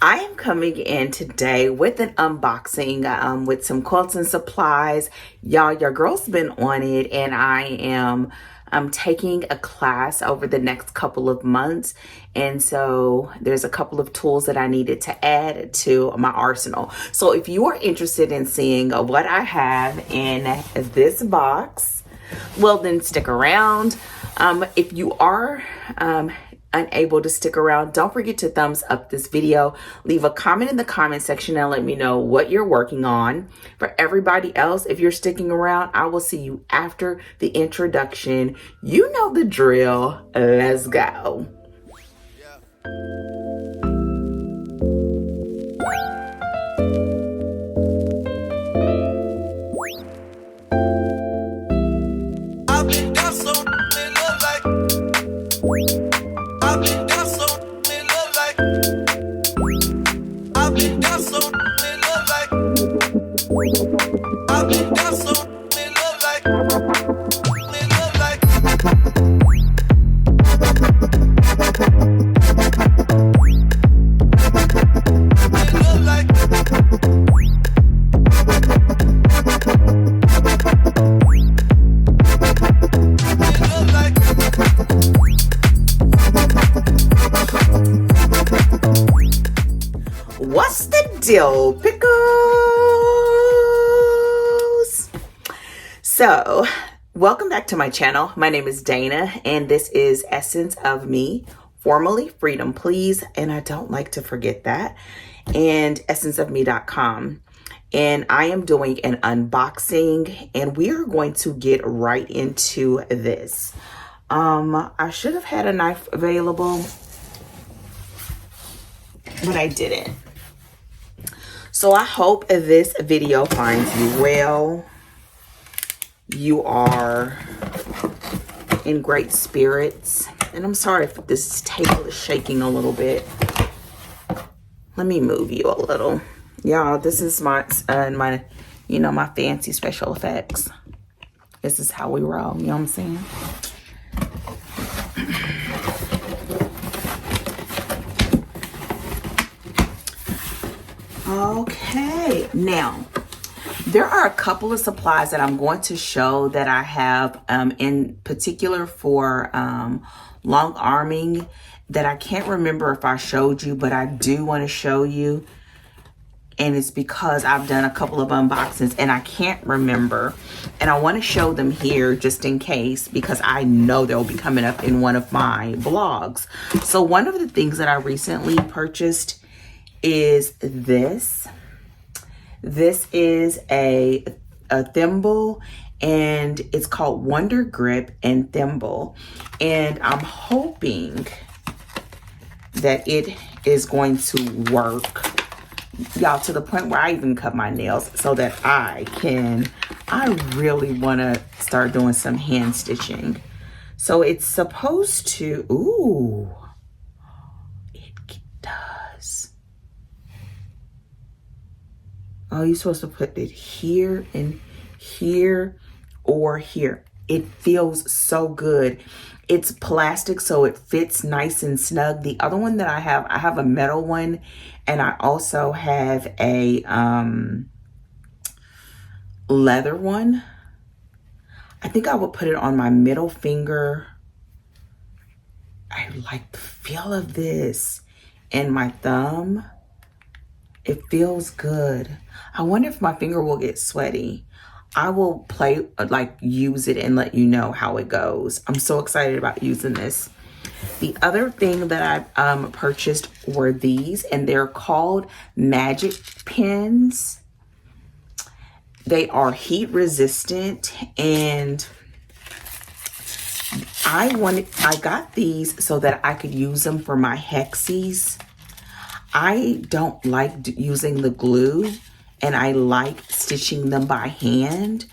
I am coming in today with an unboxing with some quilting supplies. Y'all, your girl's been on it, and I am taking a class over the next couple of months. And so there's a couple of tools that I needed to add to my arsenal. So if you are interested in seeing what I have in this box, well, then stick around. If you are unable to stick around, don't forget to thumbs up this video. Leave a comment in the comment section and let me know what you're working on. For everybody else, if you're sticking around, I will see you after the introduction. You know the drill. Let's go. What's the deal, pickles? So, welcome back to my channel. My name is Dana, and this is Essence of Me, formerly Freedom Please, and I don't like to forget that, and essenceofme.com. And I am doing an unboxing, and we are going to get right into this. I should have had a knife available, but I didn't. So I hope this video finds you well. You are in great spirits. And I'm sorry if this table is shaking a little bit. Let me move you a little. Y'all, this is my my fancy special effects. This is how we roll, you know what I'm saying? Okay, now there are a couple of supplies that I'm going to show that I have in particular for long arming that I can't remember if I showed you, but I do want to show you. And it's because I've done a couple of unboxings and I can't remember. And I want to show them here just in case, because I know they'll be coming up in one of my vlogs. So one of the things that I recently purchased is this. This is a thimble, and it's called Wonder Grip and Thimble. And I'm hoping that it is going to work, y'all, to the point where I even cut my nails so that I really want to start doing some hand stitching. So it's supposed to, ooh, it does. Oh, you're supposed to put it here and here or here. It feels so good. It's plastic, so it fits nice and snug. The other one that I have a metal one, and I also have a leather one. I think I would put it on my middle finger. I like the feel of this. And my thumb. It feels good. I wonder if my finger will get sweaty. I will use it and let you know how it goes. I'm so excited about using this. The other thing that I purchased were these, and they're called magic pins. They are heat resistant, and I got these so that I could use them for my hexies. I don't like using the glue, and I like stitching them by hand.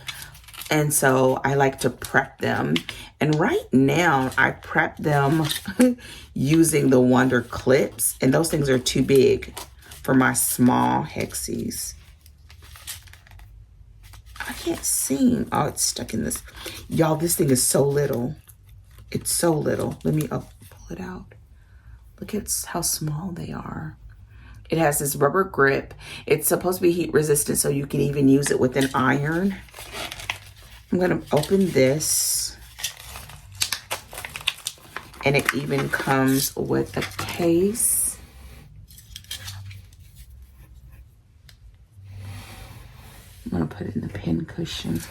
And so I like to prep them. And right now I prep them using the Wonder clips, and those things are too big for my small hexies. I can't see. Oh, it's stuck in this. Y'all, this thing is so little. It's so little. Let me pull it out. Look at how small they are. It has this rubber grip. It's supposed to be heat resistant, so you can even use it with an iron. I'm gonna open this. And it even comes with a case. I'm gonna put it in the pin cushion.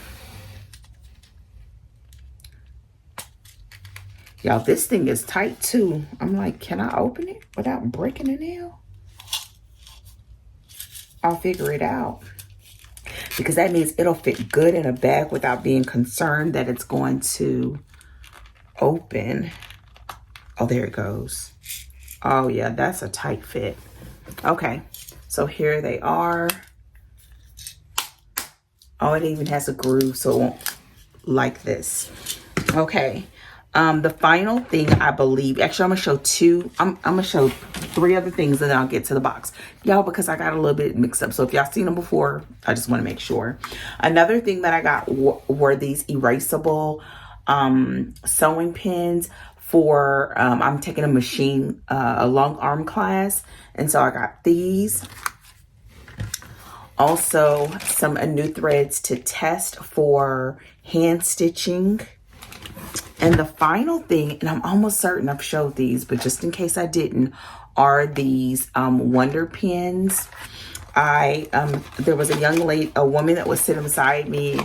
Y'all, this thing is tight too. I'm like, can I open it without breaking a nail? I'll figure it out. Because that means it'll fit good in a bag without being concerned that it's going to open. Oh, there it goes. Oh yeah, that's a tight fit. Okay, so here they are. Oh, it even has a groove, so it won't like this. Okay, the final thing I believe, actually I'm gonna show two, I'm gonna show 3 other things and then I'll get to the box. Y'all, because I got a little bit mixed up. So if y'all seen them before, I just wanna make sure. Another thing that I got were these erasable sewing pins for, I'm taking a Longarm class. And so I got these. Also, some new threads to test for hand stitching. And the final thing, and I'm almost certain I've showed these, but just in case I didn't, are these Wonder pins. There was a woman that was sitting beside me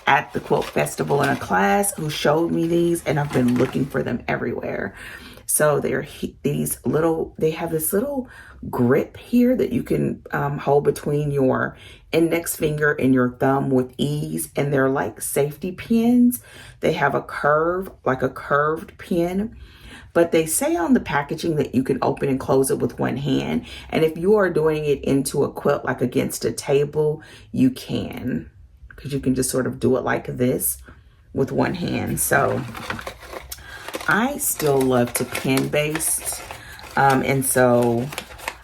at the Quilt Festival in a class who showed me these, and I've been looking for them everywhere. So they have this little grip here that you can hold between your index finger and your thumb with ease. And they're like safety pins. They have a curve, like a curved pin. But they say on the packaging that you can open and close it with one hand. And if you are doing it into a quilt, like against a table, you can. Because you can just sort of do it like this with one hand. So I still love to pin base. And so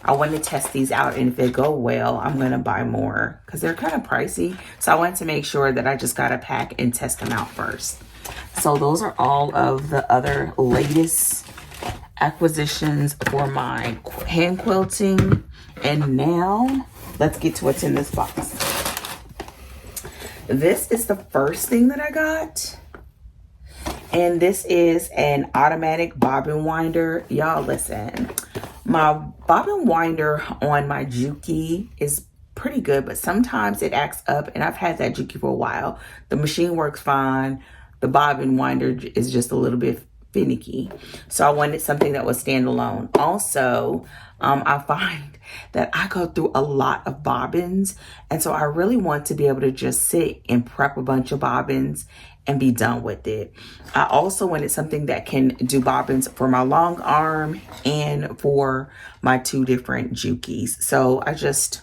I want to test these out. And if they go well, I'm going to buy more because they're kind of pricey. So I wanted to make sure that I just got a pack and test them out first. So those are all of the other latest acquisitions for my hand quilting. And now let's get to what's in this box. This is the first thing that I got. And this is an automatic bobbin winder. Y'all listen, my bobbin winder on my Juki is pretty good, but sometimes it acts up, and I've had that Juki for a while. The machine works fine. The bobbin winder is just a little bit finicky. So I wanted something that was standalone. Also, I find that I go through a lot of bobbins, and so I really want to be able to just sit and prep a bunch of bobbins and be done with it. I also wanted something that can do bobbins for my long arm and for my 2 different Jukis. So I just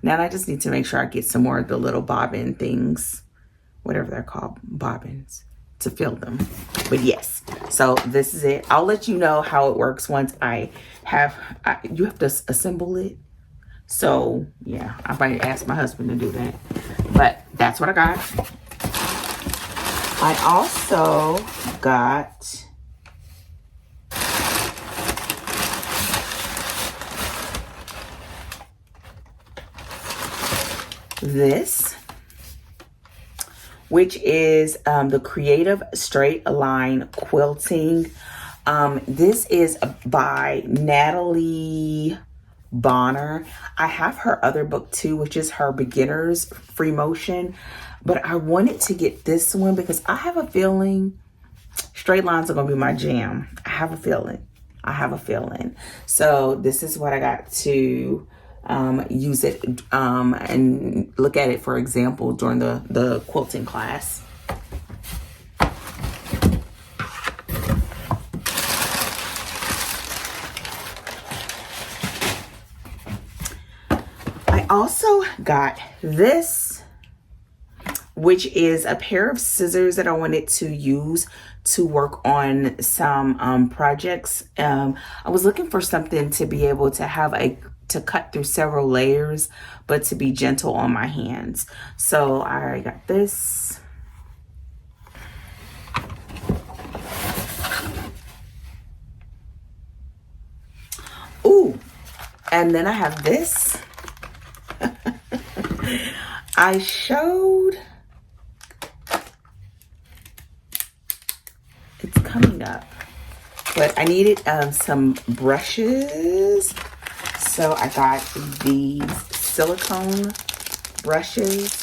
need to make sure I get some more of the little bobbin things, whatever they're called, bobbins, to fill them. But yes, so this is it. I'll let you know how it works once you have to assemble it. So yeah, I might ask my husband to do that, but that's what I got. I also got this, which is the Creative Straight Line Quilting. This is by Natalie Bonner. I have her other book too, which is her Beginner's Free Motion. But I wanted to get this one because I have a feeling straight lines are going to be my jam. I have a feeling. So this is what I got to use it and look at it for example during the quilting class. I also got this, which is a pair of scissors that I wanted to use to work on some projects. I was looking for something to be able to have to cut through several layers, but to be gentle on my hands. So I got this. Ooh, And then I have this. I showed, it's coming up, but I needed some brushes. So I got these silicone brushes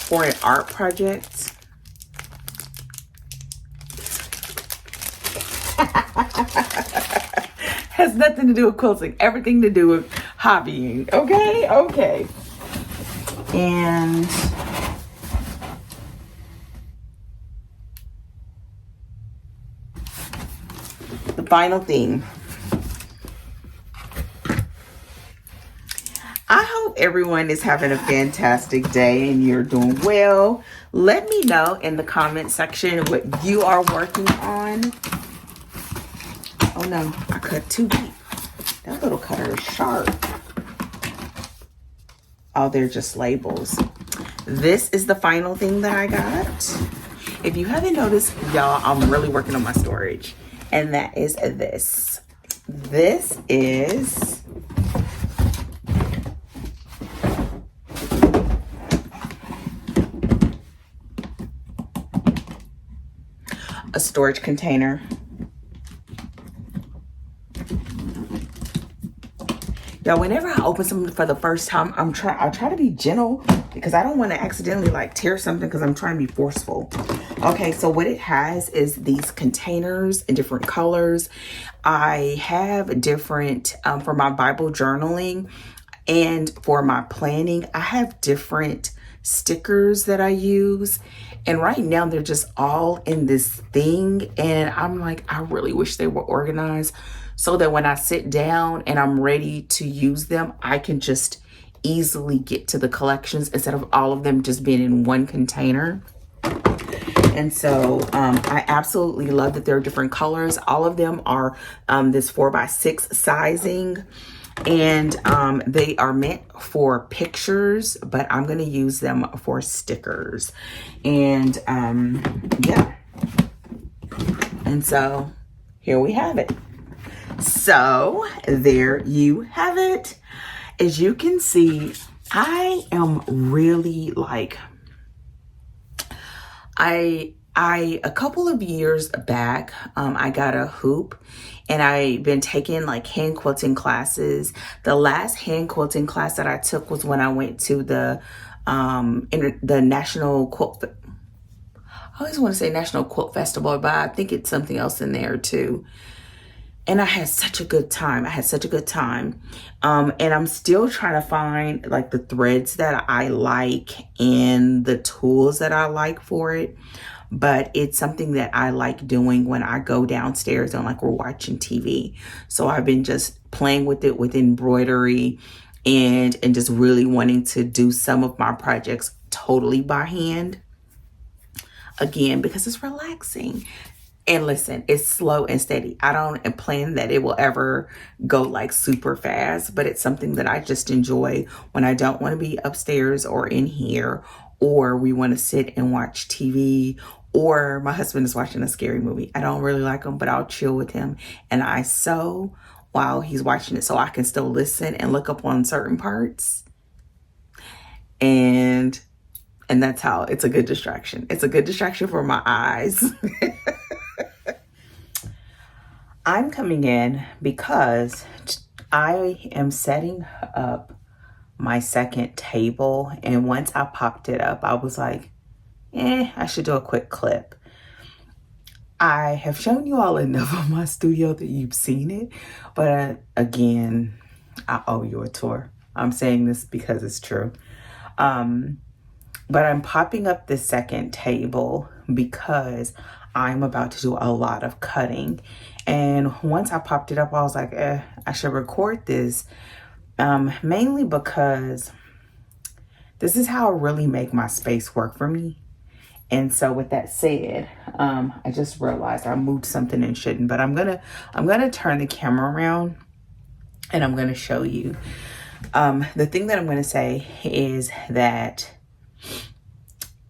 for an art project. Has nothing to do with quilting, everything to do with hobbying. Okay. And the final thing. I hope everyone is having a fantastic day and you're doing well. Let me know in the comment section what you are working on. Oh no, I cut too deep. That little cutter is sharp. Oh, they're just labels. This is the final thing that I got. If you haven't noticed, y'all, I'm really working on my storage. And that is this. This is a storage container. Y'all, whenever I open something for the first time, I try to be gentle because I don't want to accidentally like tear something because I'm trying to be forceful. Okay, so what it has is these containers in different colors. I have different, for my Bible journaling and for my planning, I have different stickers that I use. And right now they're just all in this thing. And I'm like, I really wish they were organized so that when I sit down and I'm ready to use them, I can just easily get to the collections instead of all of them just being in one container. And so I absolutely love that there are different colors. All of them are this 4x6 sizing. And they are meant for pictures, but I'm going to use them for stickers. And yeah. And so here we have it. So there you have it. As you can see, I am really like, a couple of years back, I got a hoop and I've been taking like hand quilting classes. The last hand quilting class that I took was when I went to the National Quilt, I always want to say National Quilt Festival, but I think it's something else in there too. And I had such a good time. And I'm still trying to find like the threads that I like and the tools that I like for it. But it's something that I like doing when I go downstairs and like we're watching TV. So I've been just playing with it with embroidery and just really wanting to do some of my projects totally by hand. Again, because it's relaxing. And listen, it's slow and steady. I don't plan that it will ever go like super fast, but it's something that I just enjoy when I don't want to be upstairs or in here, or we want to sit and watch TV, or my husband is watching a scary movie. I don't really like him, but I'll chill with him. And I sew while he's watching it so I can still listen and look up on certain parts. And that's how it's a good distraction. It's a good distraction for my eyes. I'm coming in because I am setting up my second table. And once I popped it up, I was like, I should do a quick clip. I have shown you all enough of my studio that you've seen it. But again, I owe you a tour. I'm saying this because it's true. But I'm popping up this second table because I'm about to do a lot of cutting. And once I popped it up, I was like, I should record this. Mainly because this is how I really make my space work for me. And so with that said, I just realized I moved something and shouldn't, but I'm gonna turn the camera around and I'm gonna show you. The thing that I'm gonna say is that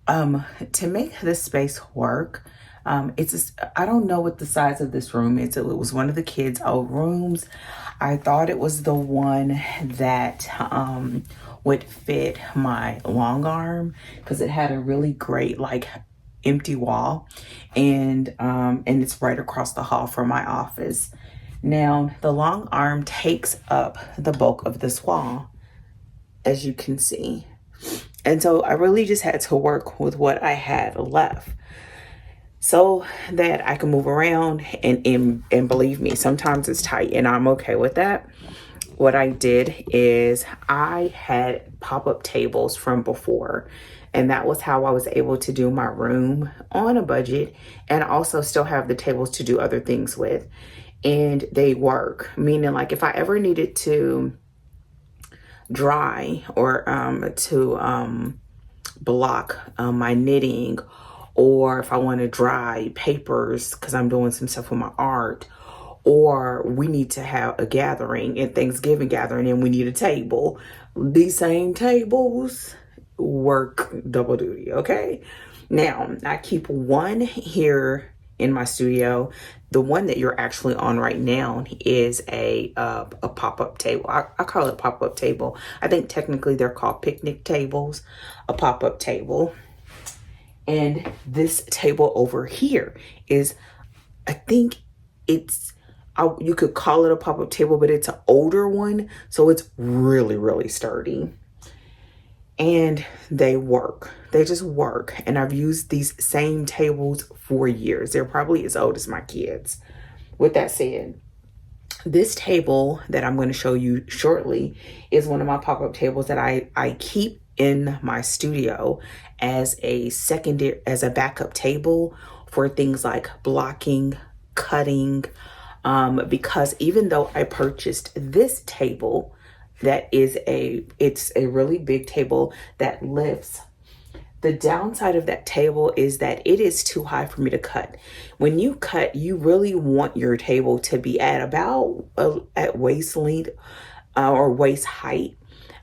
to make this space work, I don't know what the size of this room is. It was one of the kids' old rooms. I thought it was the one that would fit my long arm because it had a really great like empty wall, and it's right across the hall from my office. Now the long arm takes up the bulk of this wall, as you can see. And so I really just had to work with what I had left so that I can move around, and believe me, sometimes it's tight and I'm okay with that. What I did is I had pop-up tables from before, and that was how I was able to do my room on a budget and also still have the tables to do other things with. And they work, meaning like if I ever needed to dry or to block my knitting, or if I want to dry papers because I'm doing some stuff with my art, or we need to have a gathering and Thanksgiving gathering and we need a table, these same tables work double duty. Okay, now I keep one here in my studio. The one that you're actually on right now is a pop-up table. I call it pop-up table. I think technically they're called picnic tables. A pop-up table. And this table over here is, I think it's, you could call it a pop-up table, but it's an older one. So it's really, really sturdy. And they work. They just work. And I've used these same tables for years. They're probably as old as my kids. With that said, this table that I'm going to show you shortly is one of my pop-up tables that I keep in my studio as as a backup table for things like blocking, cutting, because even though I purchased this table it's a really big table that lifts, the downside of that table is that it is too high for me to cut. When you cut, you really want your table to be at about at waist length or waist height.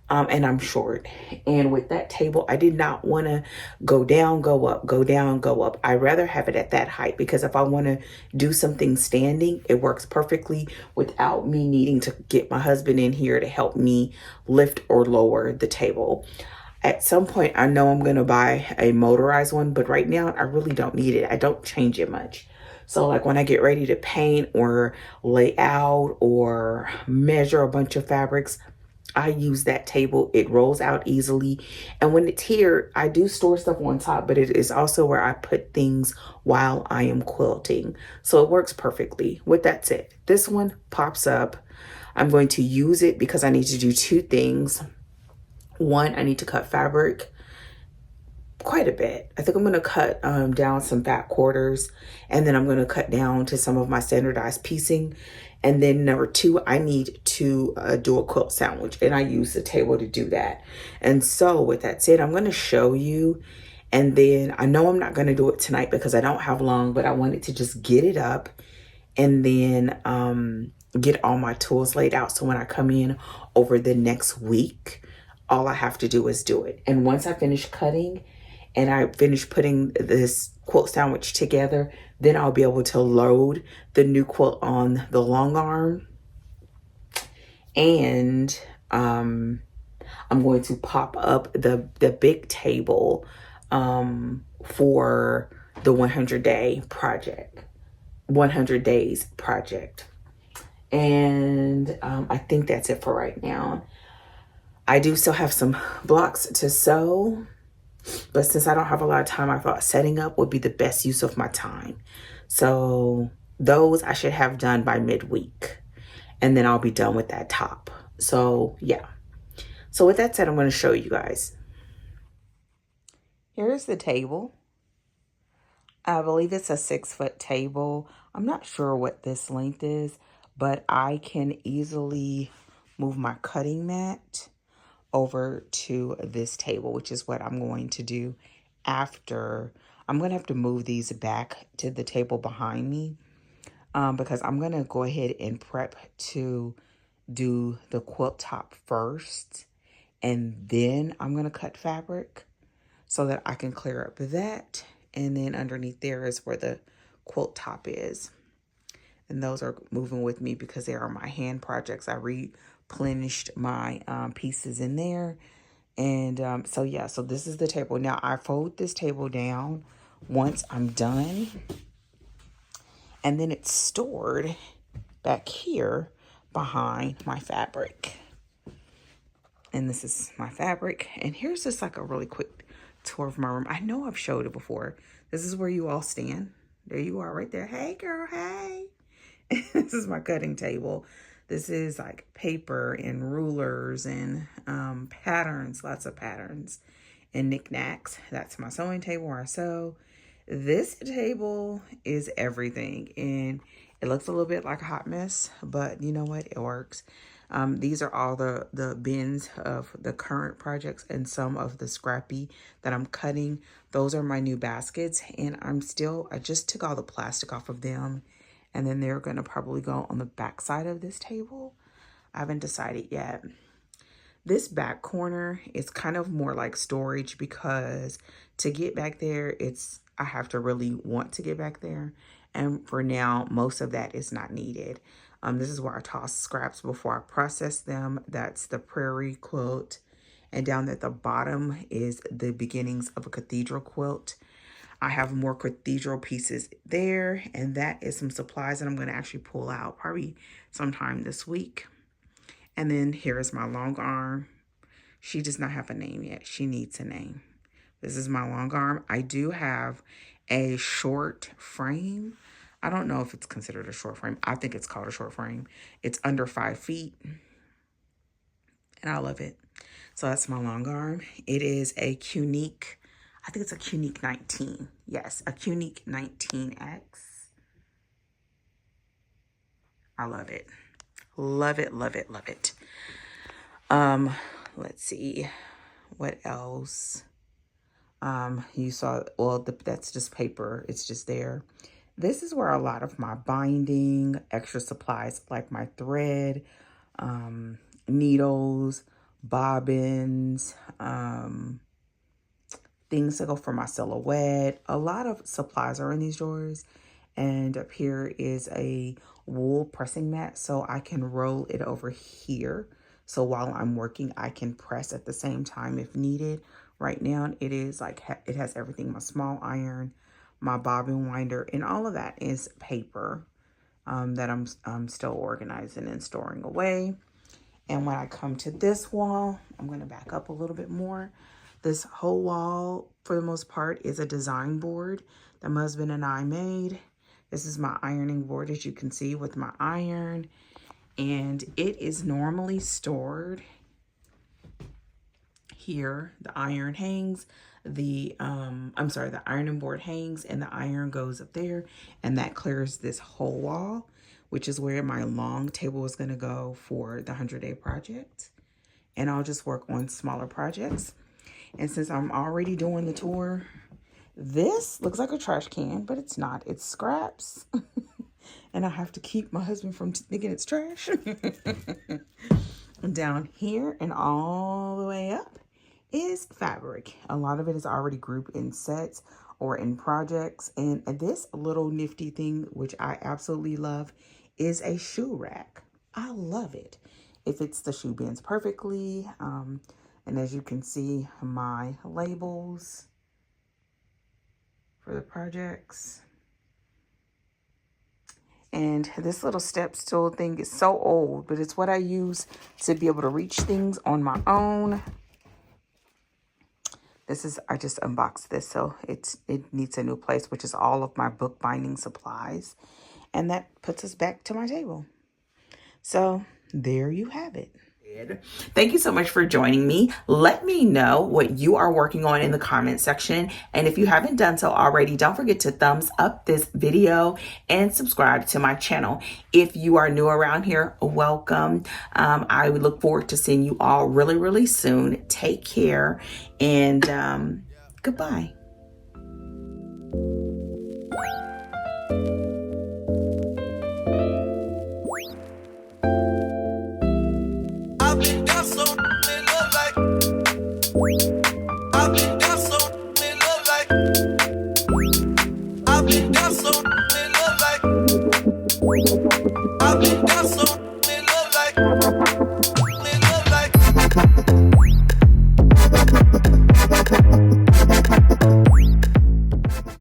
And I'm short. And with that table, I did not want to go down, go up, go down, go up. I'd rather have it at that height because if I want to do something standing, it works perfectly without me needing to get my husband in here to help me lift or lower the table. At some point, I know I'm going to buy a motorized one, but right now I really don't need it. I don't change it much. So like when I get ready to paint or lay out or measure a bunch of fabrics, I use that table. It rolls out easily. And when it's here, I do store stuff on top, but it is also where I put things while I am quilting. So it works perfectly. With that said, this one pops up. I'm going to use it because I need to do two things. One, I need to cut fabric quite a bit. I think I'm going to cut down some back quarters, and then I'm going to cut down to some of my standardized piecing. And then number two, I need to do a quilt sandwich, and I use the table to do that. And so with that said, I'm going to show you, and then I know I'm not going to do it tonight because I don't have long, but I wanted to just get it up and then get all my tools laid out. So when I come in over the next week, all I have to do is do it. And once I finish cutting and I finish putting this quilt sandwich together, then I'll be able to load the new quilt on the long arm. And I'm going to pop up the big table for the 100 days project. And I think that's it for right now. I do still have some blocks to sew, but since I don't have a lot of time, I thought setting up would be the best use of my time. So those I should have done by midweek, and then I'll be done with that top. So yeah. So with that said, I'm going to show you guys. Here's the table. I believe it's a 6-foot table. I'm not sure what this length is, but I can easily move my cutting mat over to this table, which is what I'm going to do after. I'm going to have to move these back to the table behind me because I'm going to go ahead and prep to do the quilt top first, and then I'm going to cut fabric so that I can clear up that, And then underneath there is where the quilt top is. And those are moving with me because they are my hand projects. I replenished my pieces in there. And so yeah, so this is the table. Now I fold this table down once I'm done. And then it's stored back here behind my fabric. And this is my fabric. And here's just like a really quick tour of my room. I know I've showed it before. This is where you all stand. There you are right there. Hey girl, hey. This is my cutting table. This is like paper and rulers and patterns, lots of patterns and knickknacks. That's my sewing table where I sew. This table is everything, and it looks a little bit like a hot mess, but you know what? It works. These are all the bins of the current projects and some of the scrappy that I'm cutting. Those are my new baskets, and I just took all the plastic off of them, and then they're gonna probably go on the back side of this table. I haven't decided yet. This back corner is kind of more like storage because to get back there, I have to really want to get back there. And for now, most of that is not needed. This is where I toss scraps before I process them. That's the prairie quilt. And down at the bottom is the beginnings of a cathedral quilt. I have more cathedral pieces there. And that is some supplies that I'm going to actually pull out probably sometime this week. And then here is my long arm. She does not have a name yet. She needs a name. This is my long arm. I do have a short frame. I don't know if it's considered a short frame. I think it's called a short frame. It's under 5 feet. And I love it. So that's my long arm. It is a Unique, I think it's a Unique 19. Yes, a Unique 19X. I love it. Love it, love it, love it. Let's see. What else? You saw, well, that's just paper. It's just there. This is where a lot of my binding, extra supplies like my thread, needles, bobbins, things to go for my silhouette. A lot of supplies are in these drawers. And up here is a wool pressing mat, so I can roll it over here. So while I'm working, I can press at the same time if needed. Right now, it is like, it has everything, my small iron, my bobbin winder, and all of that is paper that I'm still organizing and storing away. And when I come to this wall, I'm going to back up a little bit more. This whole wall, for the most part, is a design board that my husband and I made. This is my ironing board, as you can see, with my iron. And it is normally stored here. The iron hangs. The ironing board hangs and the iron goes up there. And that clears this whole wall, which is where my long table is going to go for the 100-day project. And I'll just work on smaller projects. And since I'm already doing the tour, this looks like a trash can, but it's not. It's scraps. And I have to keep my husband from thinking it's trash. Down here and all the way up is fabric. A lot of it is already grouped in sets or in projects. And this little nifty thing, which I absolutely love, is a shoe rack. I love it. It fits the shoe bins perfectly. And as you can see, my labels for the projects. And this little step stool thing is so old, but it's what I use to be able to reach things on my own. This is, I just unboxed this, so it needs a new place, which is all of my book binding supplies. And that puts us back to my table. So there you have it. Thank you so much for joining me. Let me know what you are working on in the comment section. And if you haven't done so already, don't forget to thumbs up this video and subscribe to my channel. If you are new around here, welcome. I would look forward to seeing you all really, really soon. Take care and goodbye. I've been